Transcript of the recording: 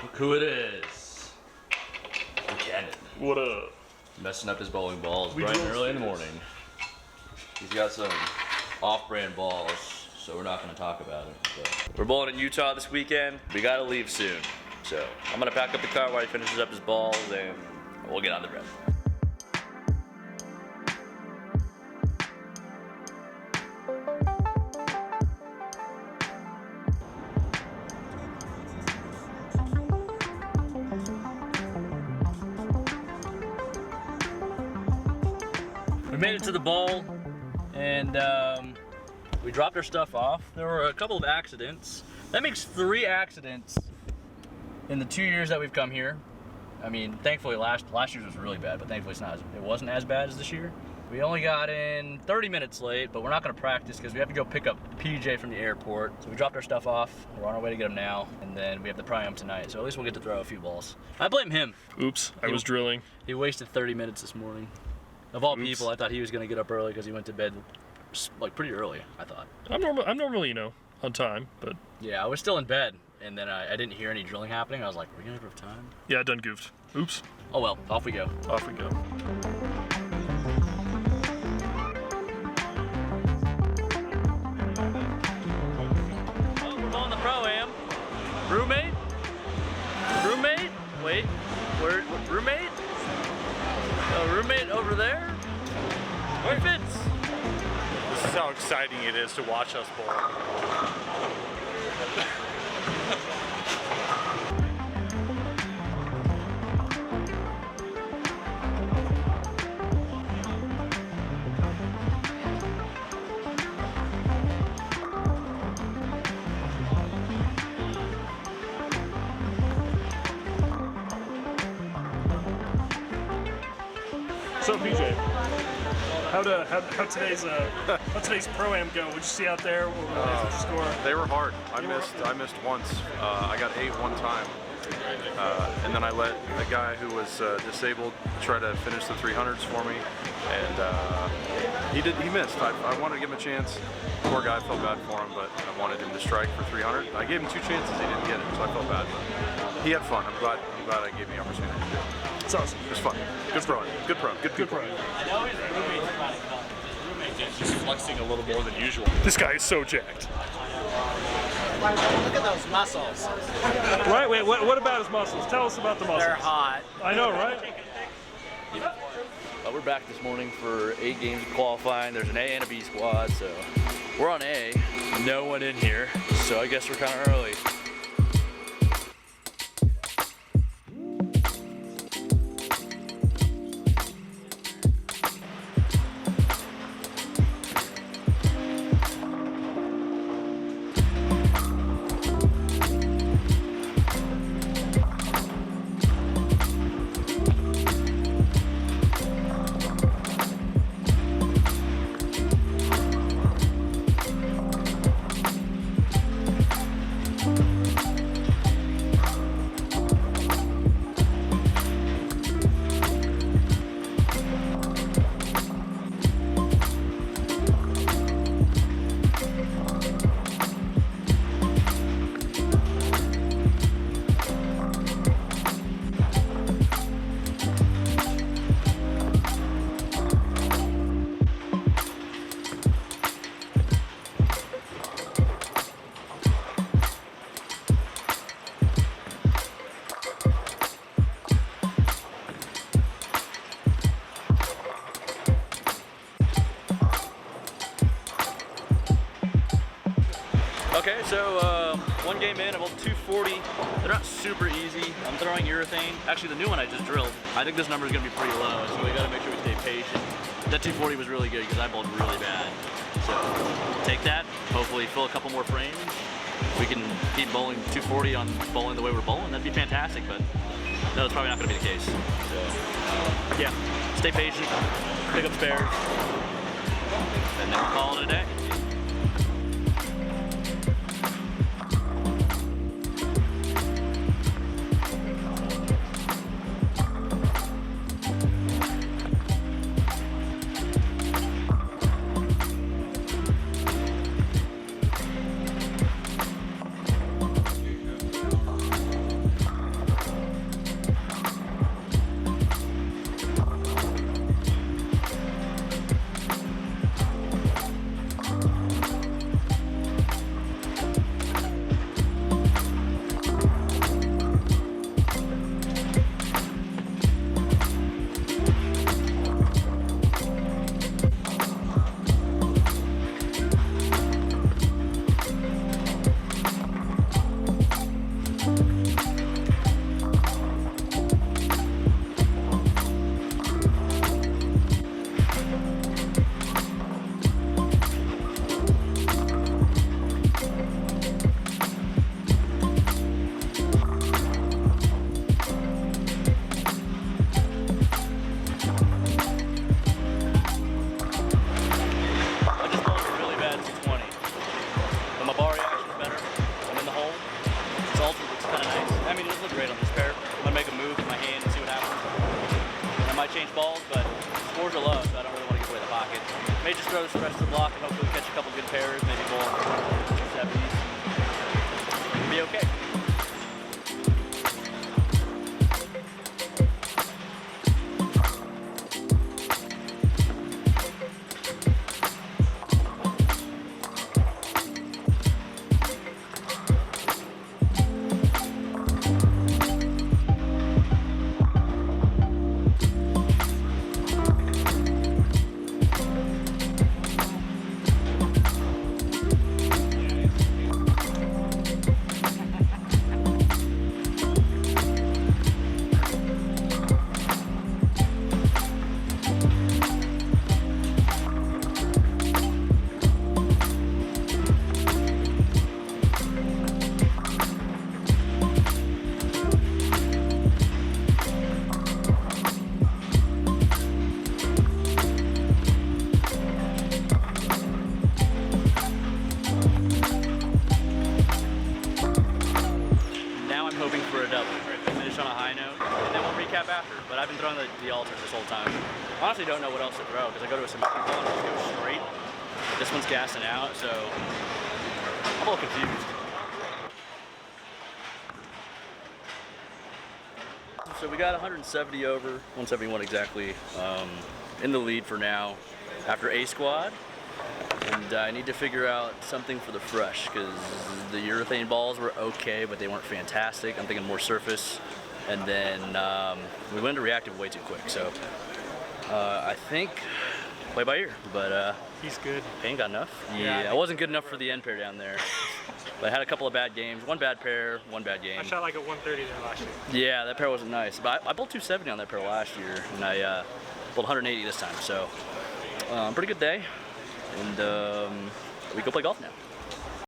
Look who it is. Buchanan. What up? Messing up his bowling balls bright and early in the morning. He's got some off-brand balls, so we're not going to talk about it. But we're bowling in Utah this weekend. We got to leave soon. So I'm going to pack up the car while he finishes up his balls, and we'll get on the road. We made it to the bowl, and we dropped our stuff off. There were a couple of accidents. That makes 3 accidents in the 2 years that we've come here. I mean, thankfully last year's was really bad, but thankfully it wasn't as bad as this year. We only got in 30 minutes late, but we're not gonna practice because we have to go pick up PJ from the airport. So we dropped our stuff off. We're on our way to get him now, and then we have the Priam tonight. So at least we'll get to throw a few balls. I blame him. Oops, I was drilling. He wasted 30 minutes this morning. Of all people, I thought he was gonna get up early because he went to bed like pretty early, I thought. I'm normally, you know, on time, but yeah, I was still in bed, and then I didn't hear any drilling happening. I was like, "Are we gonna have time?" Yeah, I done goofed. Oops. Oh well, off we go. Off we go. Oh, we're on the Pro-Am. Roommate? Roommate? Wait, where? Roommate? Roommate over there? Where fits? This is how exciting it is to watch us bowl. So PJ, how today's Pro-Am go? What'd you see out there? What was the score? They were hard. I missed once. I got 8 one time, and then I let a guy who was disabled try to finish the 300s for me, and he missed. I wanted to give him a chance. Poor guy, felt bad for him, but I wanted him to strike for 300. I gave him 2 chances. He didn't get it, so I felt bad. But he had fun. I'm glad I gave him the opportunity to do it. It's awesome. It was fun. Good pro. Good pro. Good people. I know his roommate's trying to come. His roommate's just flexing a little more than usual. This guy is so jacked. Look at those muscles. Right, wait, what about his muscles? Tell us about the muscles. They're hot. I know, right? We're back this morning for 8 games of qualifying. There's an A and a B squad, so we're on A. No one in here, so I guess we're kind of early. Okay, so 1 game in, I'm on 240. They're not super easy. I'm throwing urethane. Actually, the new one I just drilled. I think this number is gonna be pretty low, so we gotta make sure we stay patient. That 240 was really good because I bowled really bad. So take that, hopefully fill a couple more frames. If we can keep bowling 240 on bowling the way we're bowling, that'd be fantastic, but no, it's probably not gonna be the case. So yeah, stay patient, pick up spares, and then we'll call it a day. may just throw the rest of the block and hopefully catch a couple good pairs, maybe bowl 70s. It'll be okay. After, but I've been throwing the alters this whole time. Honestly, don't know what else to throw because I go to a symmetrical and just go straight. But this one's gassing out, so I'm a little confused. So we got 170 over, 171 exactly, in the lead for now after A squad. And I need to figure out something for the fresh because the urethane balls were okay, but they weren't fantastic. I'm thinking more surface. And then we went into reactive way too quick, so I think play by ear. But he's good. Tang got enough. Yeah, I wasn't good enough for the end pair down there. But I had a couple of bad games. One bad pair, one bad game. I shot like a 130 there last year. Yeah, that pair wasn't nice. But I bowled 270 on that pair last year, and I bowled 180 this time. So pretty good day. And we go play golf now.